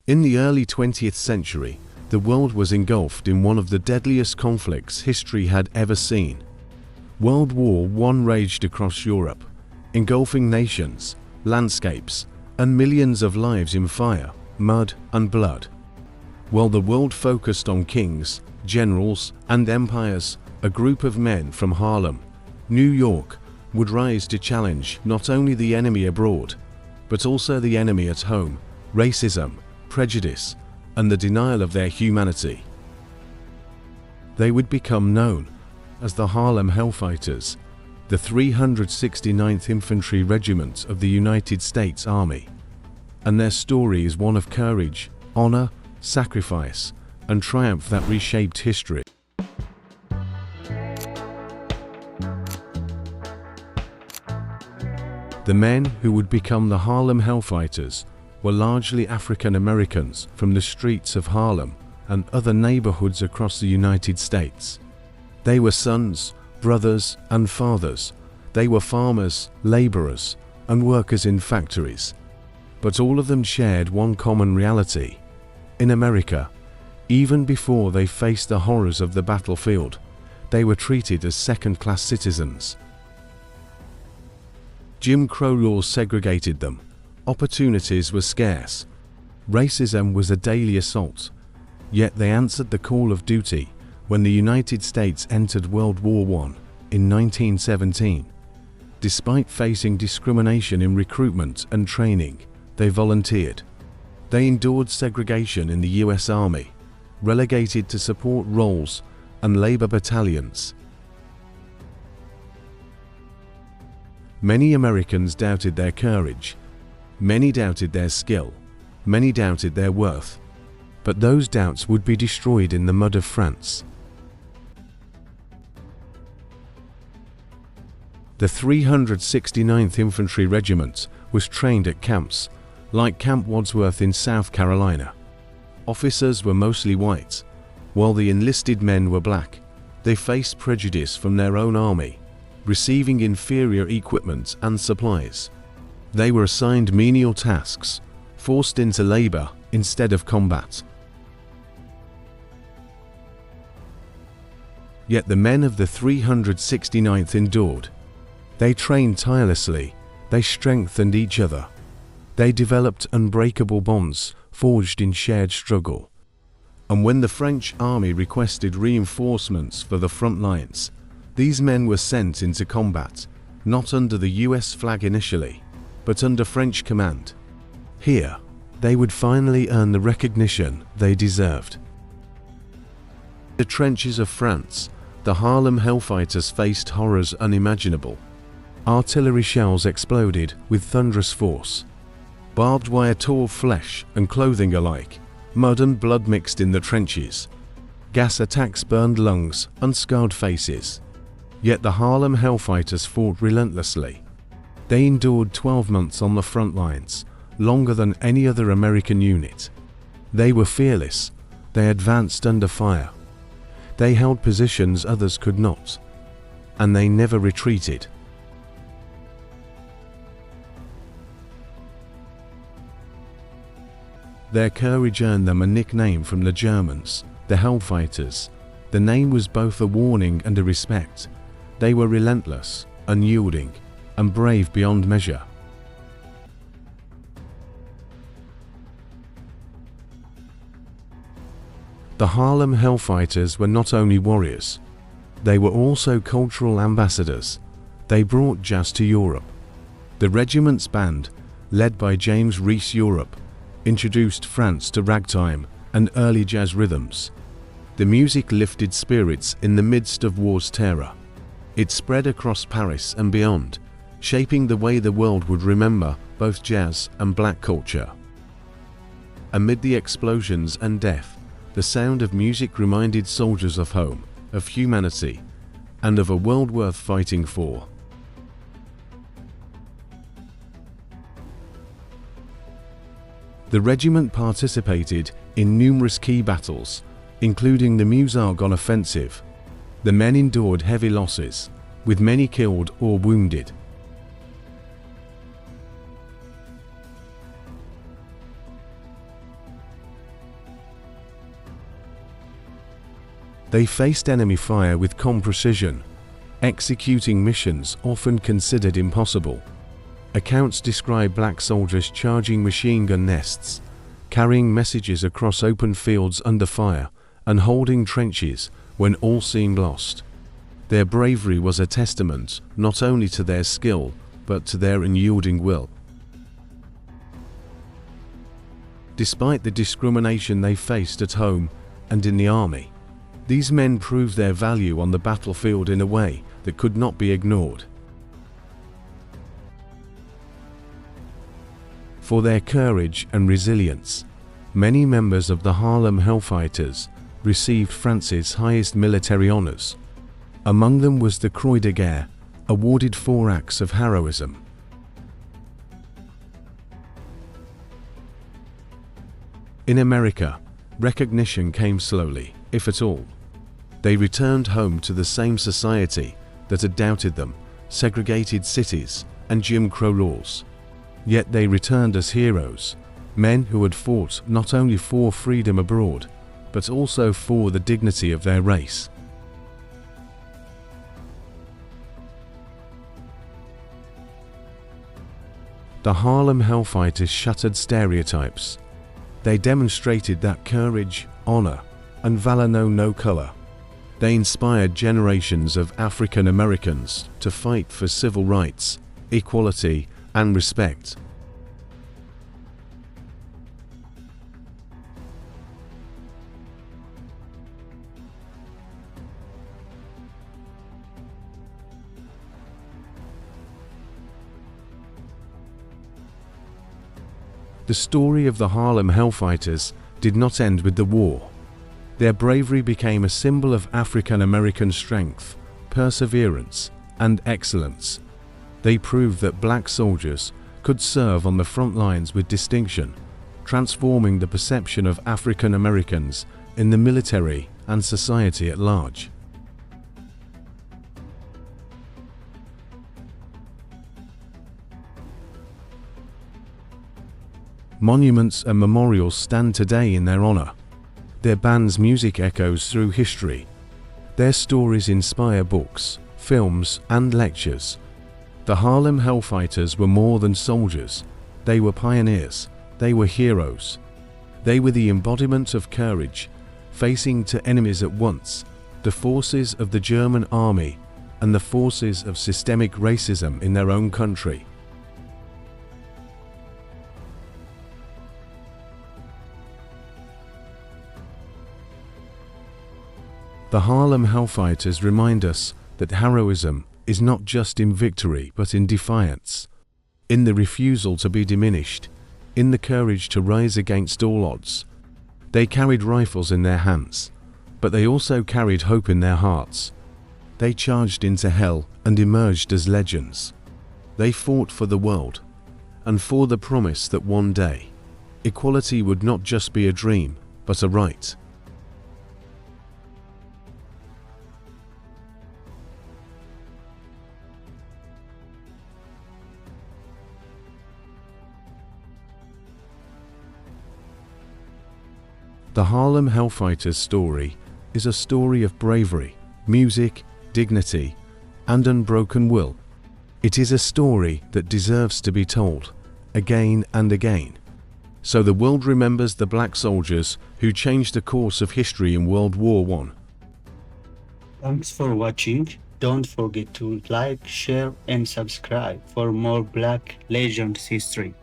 In the early 20th century, the world was engulfed in one of the deadliest conflicts history had ever seen. World War I raged across Europe, engulfing nations, landscapes, and millions of lives in fire, mud, and blood. While the world focused on kings, generals, and empires, a group of men from Harlem, New York, would rise to challenge not only the enemy abroad, but also the enemy at home: racism, prejudice, and the denial of their humanity. They would become known as the Harlem Hellfighters, the 369th Infantry Regiment of the United States Army. And their story is one of courage, honor, sacrifice, and triumph that reshaped history. The men who would become the Harlem Hellfighters were largely African Americans from the streets of Harlem and other neighborhoods across the United States. They were sons, brothers, and fathers. They were farmers, laborers, and workers in factories. But all of them shared one common reality. In America, even before they faced the horrors of the battlefield, they were treated as second-class citizens. Jim Crow laws segregated them. Opportunities were scarce. Racism was a daily assault. Yet they answered the call of duty when the United States entered World War I in 1917. Despite facing discrimination in recruitment and training, they volunteered. They endured segregation in the US Army, relegated to support roles and labor battalions. Many Americans doubted their courage. Many doubted their skill. Many doubted their worth. But those doubts would be destroyed in the mud of France. The 369th Infantry Regiment was trained at camps, like Camp Wadsworth in South Carolina. Officers were mostly white, while the enlisted men were black. They faced prejudice from their own army, receiving inferior equipment and supplies. They were assigned menial tasks, forced into labor instead of combat. Yet the men of the 369th endured. They trained tirelessly. They strengthened each other. They developed unbreakable bonds forged in shared struggle. And when the French army requested reinforcements for the front lines, these men were sent into combat, not under the US flag initially, but under French command. Here, they would finally earn the recognition they deserved. In the trenches of France, the Harlem Hellfighters faced horrors unimaginable. Artillery shells exploded with thunderous force. Barbed wire tore flesh and clothing alike. Mud and blood mixed in the trenches. Gas attacks burned lungs and scarred faces. Yet the Harlem Hellfighters fought relentlessly. They endured 12 months on the front lines, longer than any other American unit. They were fearless. They advanced under fire. They held positions others could not. And they never retreated. Their courage earned them a nickname from the Germans, the Hellfighters. The name was both a warning and a respect. They were relentless, unyielding, and brave beyond measure. The Harlem Hellfighters were not only warriors, they were also cultural ambassadors. They brought jazz to Europe. The regiment's band, led by James Reese Europe, introduced France to ragtime and early jazz rhythms. The music lifted spirits in the midst of war's terror. It spread across Paris and beyond, shaping the way the world would remember both jazz and black culture. Amid the explosions and death, the sound of music reminded soldiers of home, of humanity, and of a world worth fighting for. The regiment participated in numerous key battles, including the Meuse-Argonne offensive. The men endured heavy losses, with many killed or wounded. They faced enemy fire with calm precision, executing missions often considered impossible. Accounts describe black soldiers charging machine gun nests, carrying messages across open fields under fire, and holding trenches when all seemed lost. Their bravery was a testament not only to their skill, but to their unyielding will. Despite the discrimination they faced at home and in the army, these men proved their value on the battlefield in a way that could not be ignored. For their courage and resilience, many members of the Harlem Hellfighters received France's highest military honors. Among them was the Croix de Guerre, awarded 4 acts of heroism. In America, recognition came slowly, if at all. They returned home to the same society that had doubted them, segregated cities, and Jim Crow laws. Yet they returned as heroes, men who had fought not only for freedom abroad, but also for the dignity of their race. The Harlem Hellfighters shattered stereotypes. They demonstrated that courage, honor, and valor know no color. They inspired generations of African Americans to fight for civil rights, equality, and respect. The story of the Harlem Hellfighters did not end with the war. Their bravery became a symbol of African American strength, perseverance, and excellence. They proved that black soldiers could serve on the front lines with distinction, transforming the perception of African Americans in the military and society at large. Monuments and memorials stand today in their honor. Their band's music echoes through history. Their stories inspire books, films, and lectures. The Harlem Hellfighters were more than soldiers. They were pioneers. They were heroes. They were the embodiment of courage, facing to enemies at once, the forces of the German army and the forces of systemic racism in their own country. The Harlem Hellfighters remind us that heroism is not just in victory but in defiance, in the refusal to be diminished, in the courage to rise against all odds. They carried rifles in their hands, but they also carried hope in their hearts. They charged into hell and emerged as legends. They fought for the world, and for the promise that one day, equality would not just be a dream, but a right. The Harlem Hellfighters story is a story of bravery, music, dignity, and unbroken will. It is a story that deserves to be told, again and again, so the world remembers the black soldiers who changed the course of history in World War I. Thanks for watching. Don't forget to like, share, and subscribe for more Black Legends history.